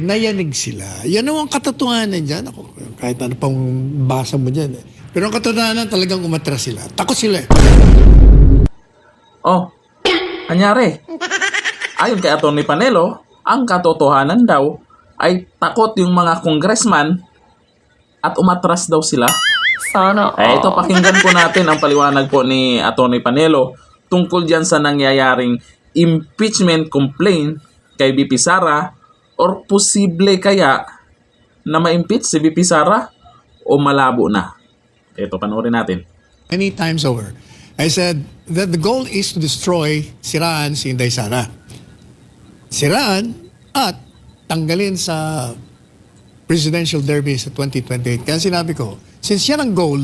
nayanig sila. Yan ang katotohanan dyan. Ako, kahit ano pang basa mo dyan. Pero ang katotohanan, talagang umatras sila. Takot sila. Oh, anyari. Ayon kay Atty. Panelo, ang katotohanan daw ay takot yung mga congressman at umatras daw sila. Sana. Ito, pakinggan po natin ang paliwanag po ni Atty. Panelo tungkol dyan sa nangyayaring impeachment complaint kay VP Sara, or posible kaya na ma-impeach si VP Sara o malabo na. Ito, panoorin natin. Many times over, I said that the goal is to destroy, siraan si Inday Sara. Siraan at tanggalin sa presidential derby sa 2028. Kaya sinabi ko, since yan ang goal,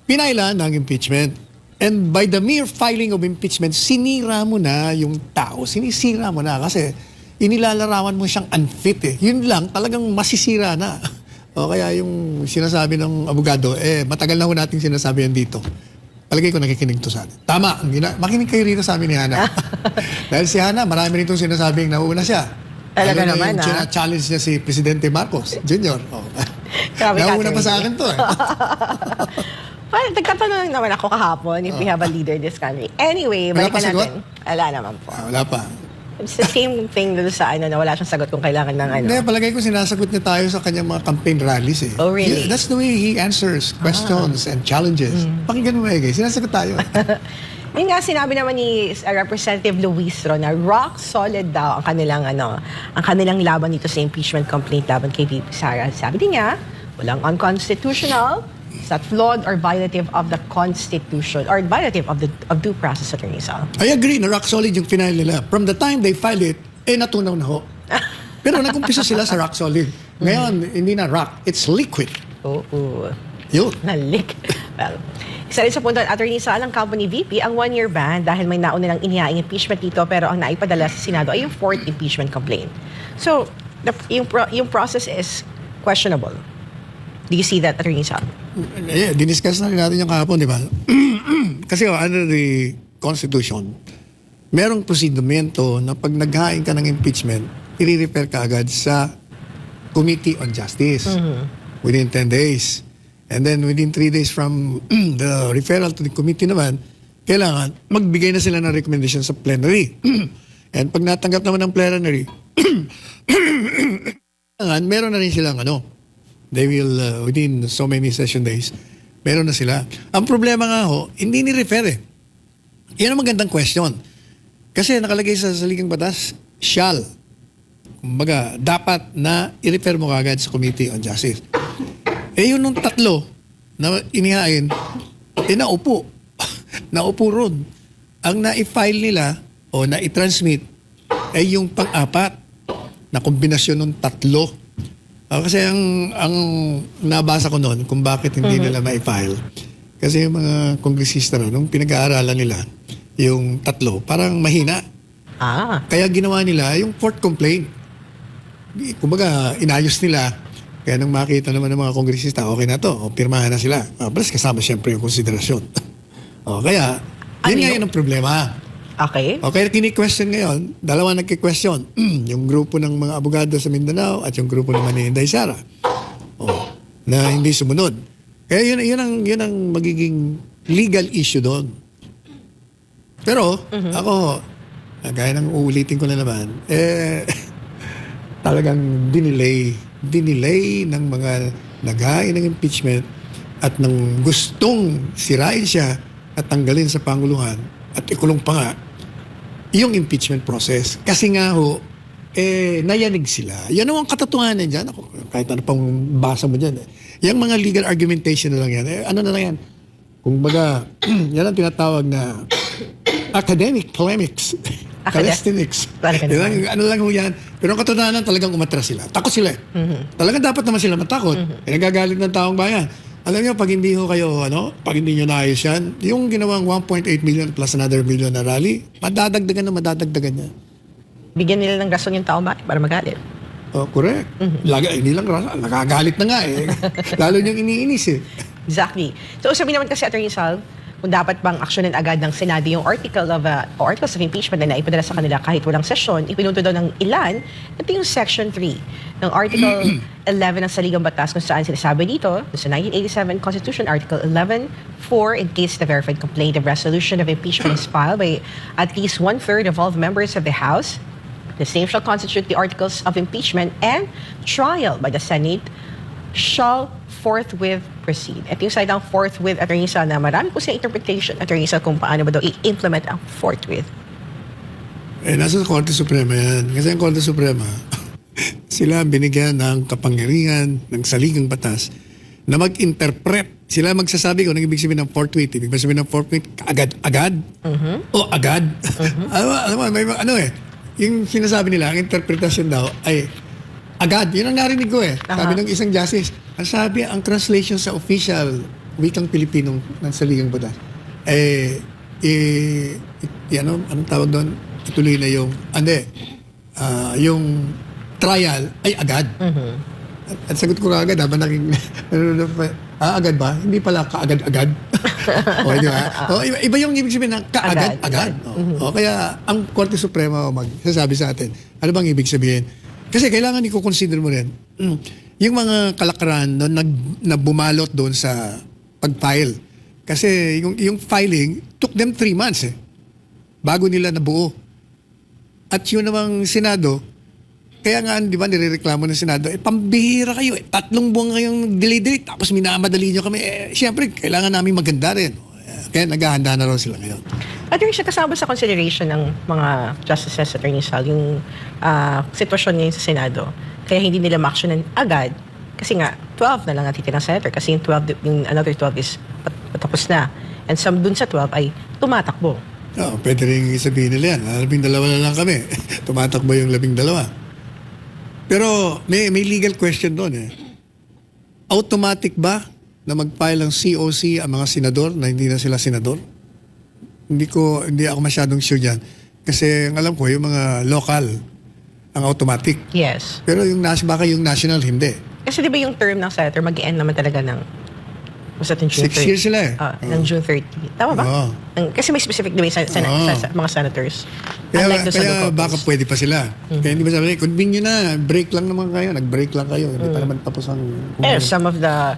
pinailan ng impeachment. And by the mere filing of impeachment, sinira mo na yung tao. Sinisira mo na kasi inilalarawan mo siyang unfit eh. Yun lang, talagang masisira na. O kaya yung sinasabi ng abogado, matagal na ho natin sinasabi yan dito. Palagay ko nakikinig to sa atin. Tama, makinig kayo rito sa amin ni Hana. Dahil si Hana, marami rin itong sinasabing nauna siya. Talaga naman, yung challenge niya si Presidente Marcos Jr. Oh. Nauna pa sa akin to eh. Well, nagkatanong naman ako kahapon if we have a leader in this country. Anyway, Wala balikan pa sagot? natin. Wala naman po. Wala pa. It's the same thing dun sa na wala siyang sagot kung kailangan ng ano. Hindi, palagay ko sinasagot niya tayo sa kanyang mga campaign rallies eh. Oh, really? That's the way he answers questions and challenges. Pakinggan mo maigi, sinasagot tayo. Yung nga sinabi naman ni Representative Luis Ro na rock solid daw ang kanilang laban dito sa impeachment complaint laban kay VP Sara. Sabi din niya, walang unconstitutional, is that flawed or violative of the Constitution or violative of due process, Attorney Sal. I agree na rock solid yung final nila. From the time they filed it, natunaw na ho. Pero nag-umpisa sila sa rock solid. Ngayon, hindi na rock, it's liquid. Oo. Yun. Nalik. Well, isa rin sa punto, Attorney Sal, ang company VP, ang one-year ban dahil may nauna ng inihaing impeachment dito pero ang naipadala sa Senado ay yung fourth impeachment complaint. So, yung process is questionable. Do you see that, Attorney Sal? Yeah, diniscuss na rin natin yung kahapon, di ba? Kasi under the Constitution, merong prosedimento na pag naghain ka ng impeachment, i-refer ka agad sa Committee on Justice within 10 days. And then within 3 days from the referral to the committee naman, kailangan magbigay na sila ng recommendation sa plenary. And pag natanggap naman ng plenary, meron na rin silang they will, within so many session days, meron na sila. Ang problema nga ho, hindi ni-refer eh. Yan ang magandang question. Kasi nakalagay sa saligang batas, shall. Kumbaga, dapat na i-refer mo kagad sa Committee on Justice. Yun nung tatlo na inihain, naupo. Naupo ron. Ang na-file nila o na-transmit ay yung pang-apat na kombinasyon ng tatlo. Kasi ang nabasa ko noon kung bakit hindi nila ma-file. Kasi yung mga kongresista nung pinag-aaralan nila, yung tatlo, parang mahina. Kaya ginawa nila yung fourth complaint. Kumbaga, inayos nila. Kaya nung makita naman ng mga kongresista, okay na to, pirmahan na sila. Plus kasama siyempre yung konsiderasyon. Kaya, yun nga yun ang problema. Okay. Kaya kini-question ngayon, dalawa nagki-question. Yung grupo ng mga abogado sa Mindanao at yung grupo naman ni Inday Sara. Na hindi sumunod. Kaya yun ang magiging legal issue doon. Pero, ako, gaya ng uulitin ko na naman, talagang dinelay ng mga naghain ng impeachment at ng gustong sirain siya at tanggalin sa Panguluhan at ikulong pa nga yung impeachment process. Kasi nga ho, nayanig sila. Yan ang katotohanan dyan. Ako, kahit ano pang basa mo dyan. Yung mga legal argumentation na lang yan. Ano na lang yan? Kung baga, yan ang tinatawag na academic polemics. Calisthenics. Ano lang ho yan. Pero ang katotohanan, talagang umatras sila. Takot sila. Talagang dapat naman sila matakot. Nagagalit ng taong bayan. Alam niyo, pag hindi ho kayo, pag hindi nyo naayos yan, yung ginawang 1.8 million plus another million na rally, madadagdagan niya. Bigyan nila ng rason yung taong bayan para magalit. Correct. Hindi lang rason, nakagalit na nga eh. Lalo niyang iniinis eh. Exactly. So, sabi naman kasi, Attorney Sal, kung dapat bang aksyonin agad ng Senado yung articles of impeachment na naipadala sa kanila kahit walang sesyon, ipinuto daw ng ilan. Ito yung Section 3 ng Article 11 ng Saligang Batas kung saan sinasabi dito, sa 1987 Constitution, Article 11.4, in case the verified complaint of resolution of impeachment is filed by at least one-third of all the members of the House, the same shall constitute the articles of impeachment, and trial by the Senate shall forthwith proceed. At yung salitang forthwith, Attorney Sal, na marami po siya interpretation, Attorney Sal, kung paano ba daw i-implement ang forthwith. Nasa Korte Suprema yan. Kasi ang Korte Suprema, sila binigyan ng kapangyarihan ng saligang batas na mag-interpret. Sila magsasabi kung ano ibig sabihin ng forthwith. Ibig sabihin ng forthwith, agad-agad? O agad? Alam mo, may yung sinasabi nila, ang interpretasyon daw ay agad. Yun ang narinig ko Sabi ng isang justice, ang sabi, ang translation sa official wikang Pilipino ng saligang batas, anong tawag doon? Ituloy na yung, yung trial ay agad. At sagot ko agad, habang naging, agad ba? Hindi pala kaagad-agad. O, di ba? Iba yung ibig sabihin ng kaagad-agad. Kaya ang Korte Suprema magsasabi sa atin, ano bang ibig sabihin? Kasi kailangan i-consider mo rin, yung mga kalakaran no, na bumalot doon sa pag-file. Kasi yung filing took them 3 months bago nila nabuo. At yun namang Senado, kaya nga, di ba, nirereklamo ng Senado, pambihira kayo 3 buwan kayong delay, tapos minamadali nyo kami. Siyempre, kailangan namin maganda rin. Kaya naghahanda na raw sila ngayon. At yung siya kasama sa consideration ng mga justices, Attorney Sal, yung sitwasyon ngayon sa Senado. Kaya hindi nila ma-actionan agad. Kasi nga, 12 na lang natitira ng Senator. Kasi yung another 12 is patapos na. And some dun sa 12 ay tumatakbo. Pwede rin sabihin nila yan. 12 na lang kami. Tumatakbo yung 12. Pero may legal question doon Automatic ba na mag-file ng COC ang mga senador na hindi na sila senador? Hindi ako masyadong sure diyan. Kasi ang alam ko yung mga local ang automatic. Yes. Pero baka yung national hindi. Kasi di ba yung term ng senator mag-end naman talaga ng June 6 years sila ng June 30. Tama ba? Kasi may specific naman sa mga senators. Unlike doon sa local baka polls. pwede pa sila. Kaya hindi ba sabi, convene nyo na, break lang naman kayo. Nag-break lang kayo. Hindi pa naman tapos ang... Some of the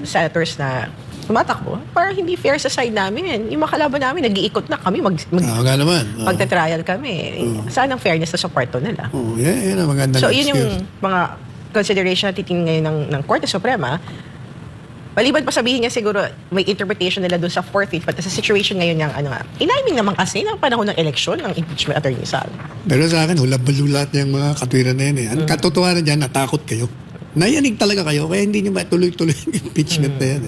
senators na tumatakbo, para hindi fair sa side namin. Yung mga kalaban namin, nag-iikot na kami. nga naman. Magta-trial kami. Saan ang fairness na supporto nila? Yan ang maganda. So, yun yung mga consideration na titingin ngayon ng Korte Suprema. Maliban pa sabihin niya siguro may interpretation nila doon sa forfeit, but sa situation ngayon ng iniming naman kasi ng panahon ng eleksyon ng impeachment, Attorney Sal. Pero sa akin, hulab-balulat yung mga katwiran na yan Ang katotohanan dyan, natakot kayo. Nayanig talaga kayo, kaya hindi nyo matuloy-tuloy yung impeachment na yan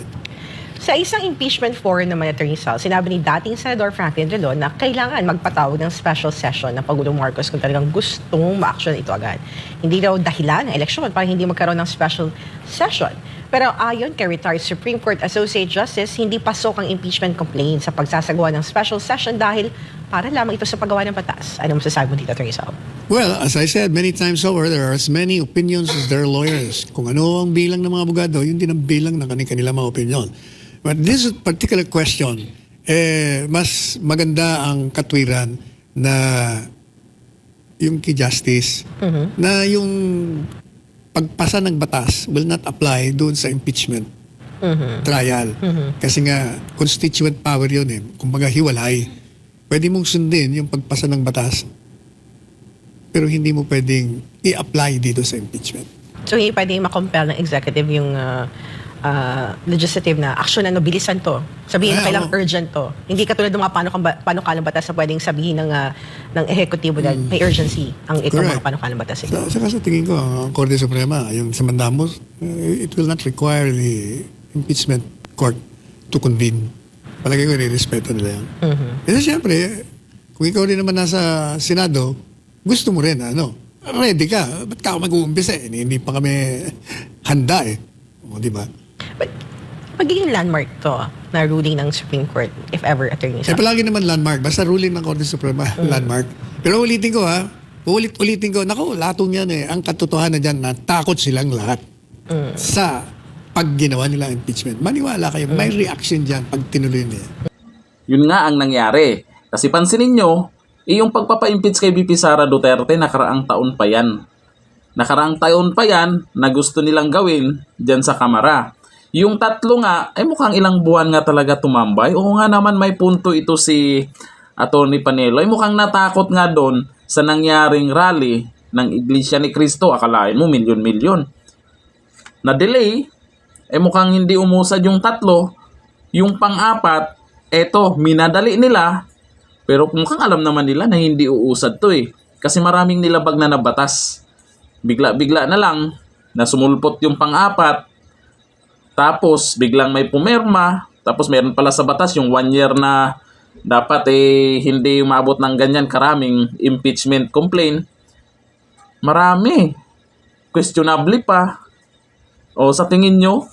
Sa isang impeachment forum naman, Attorney Sal, sinabi ni dating Senador Franklin Drilon na kailangan magpatawag ng special session ng Pangulong Marcos kung talagang gustong ma-action ito agad. Hindi daw dahilan ng eleksyon para hindi magkaroon ng special session. Pero ayon kay retired Supreme Court Associate Justice, hindi pasok ang impeachment complaint sa pagsasagawa ng special session dahil para lamang ito sa paggawa ng batas. Ano masasabi mo dito, Attorney Sal? Well, as I said many times over, there are as many opinions as there are lawyers. Kung ano ang bilang ng mga abogado, yun din ang bilang ng kanilang mga opinion. But this particular question, mas maganda ang katwiran na yung kay Justice, na yung pagpasa ng batas will not apply doon sa impeachment trial. Kasi nga, constituent power yun Kumbaga hiwalay. Pwede mong sundin yung pagpasa ng batas, pero hindi mo pwedeng i-apply dito sa impeachment. So, hindi pwedeng makompel ng executive yung legislative na action na bilisan to. Sabihin na kailang urgent to. Hindi katulad ng mga panukalang batas na pwedeng sabihin ng ehekutibo na may urgency ang itong mga panukalang batas ito. Saka sa tingin ko, ang Korte Suprema, yung sa Mandamos, it will not require the impeachment court to convene. Palagay ko, i-respeto nila yan. Kasi siyempre, kung ikaw rin naman nasa Senado, gusto mo rin, ready ka. Ba't ka mag-uumpisa Hindi pa kami handa O, di ba? But, magiging landmark to na ruling ng Supreme Court, if ever, Attorney Sal. Palagi naman landmark. Basta ruling ng Korte Suprema, landmark. Pero ulitin ko ulitin ko, naku, latong yan Ang katotohanan dyan, natakot silang lahat sa pag ginawa nila ang impeachment. Maniwala kayo, may reaction dyan pag tinuloy nila. Yun nga ang nangyari. Kasi pansinin nyo, yung pagpapa-impeach kay VP Sara Duterte, nakaraang taon pa yan. Nakaraang taon pa yan na gusto nilang gawin dyan sa Kamara. Yung tatlo nga, ay mukhang ilang buwan nga talaga tumambay. Oo nga naman, may punto ito si Atty. Panelo. Ay mukhang natakot nga doon sa nangyaring rally ng Iglesia ni Cristo. Akalain mo, milyon-milyon. Na-delay, ay mukhang hindi umusad yung tatlo. Yung pang-apat, eto, minadali nila. Pero mukhang alam naman nila na hindi uusad to eh. Kasi maraming nilabag na nabatas. Bigla-bigla na lang na sumulpot yung pang-apat. Tapos biglang may pumirma. Tapos meron pala sa batas yung 1 year na dapat hindi umabot ng ganyan karaming impeachment complaint. Marami. Questionable pa. O sa tingin nyo,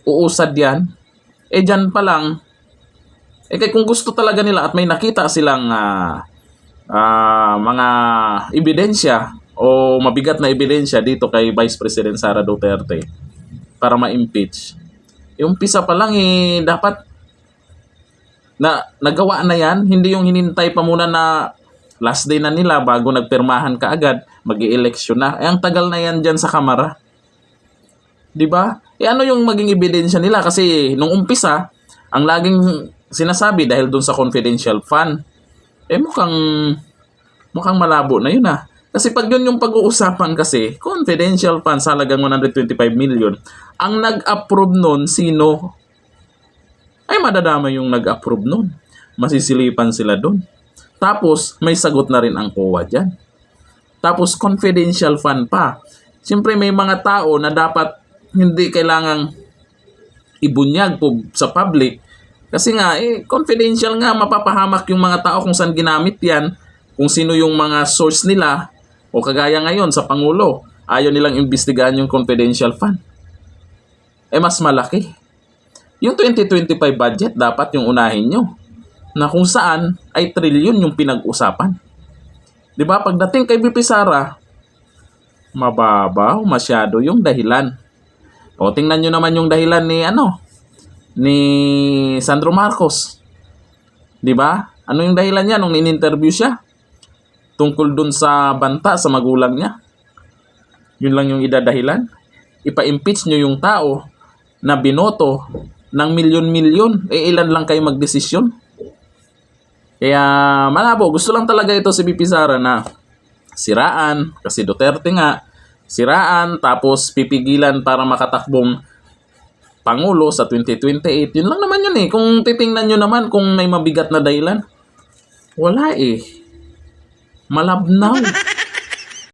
uusad yan? Dyan pa lang, kaya kung gusto talaga nila at may nakita silang mga ebidensya o mabigat na ebidensya dito kay Vice President Sara Duterte para ma-impeach, yung umpisa pa lang dapat na nagawa na yan, hindi yung hinintay pa muna na last day na nila bago nagpirmahan kaagad, mag-i-eleksyon na. Ang tagal na yan dyan sa Kamara. 'Di ba? Ano yung maging ebidensya nila? Kasi nung umpisa, ang laging sinasabi dahil doon sa confidential fund, mukhang malabo na yun ah. Kasi pag yun yung pag-uusapan kasi, confidential fund sa halagang 125 million, ang nag-approve nun, sino? Ay madadama yung nag-approve nun. Masisilipan sila doon. Tapos, may sagot na rin ang COA dyan. Tapos, confidential fund pa. Siyempre, may mga tao na dapat hindi kailangang ibunyag po sa public. Kasi nga, confidential nga, mapapahamak yung mga tao kung saan ginamit yan, kung sino yung mga source nila, o kagaya ngayon sa Pangulo, ayaw nilang imbestigahan yung confidential fund. Mas malaki. Yung 2025 budget, dapat yung unahin nyo, na kung saan ay trilyon yung pinag-usapan. Diba? Pagdating kay VP Sara, mababaw masyado yung dahilan. O tingnan nyo naman yung dahilan ni Sandro Marcos. 'Di ba? Ano yung dahilan niya nung in-interview siya? Tungkol dun sa banta sa magulang niya. Yun lang yung idadahilan. Ipa-impeach nyo yung tao na binoto ng milyon-milyon. Ilan lang kayo magdesisyon? Kaya malabo. Gusto lang talaga ito si VP Sara na siraan. Kasi Duterte nga. Siraan. Tapos pipigilan para makatakbong Pangulo sa 2028. Yun lang naman yun eh. Kung titingnan nyo naman kung may mabigat na dahilan. Wala eh. Malabnaw.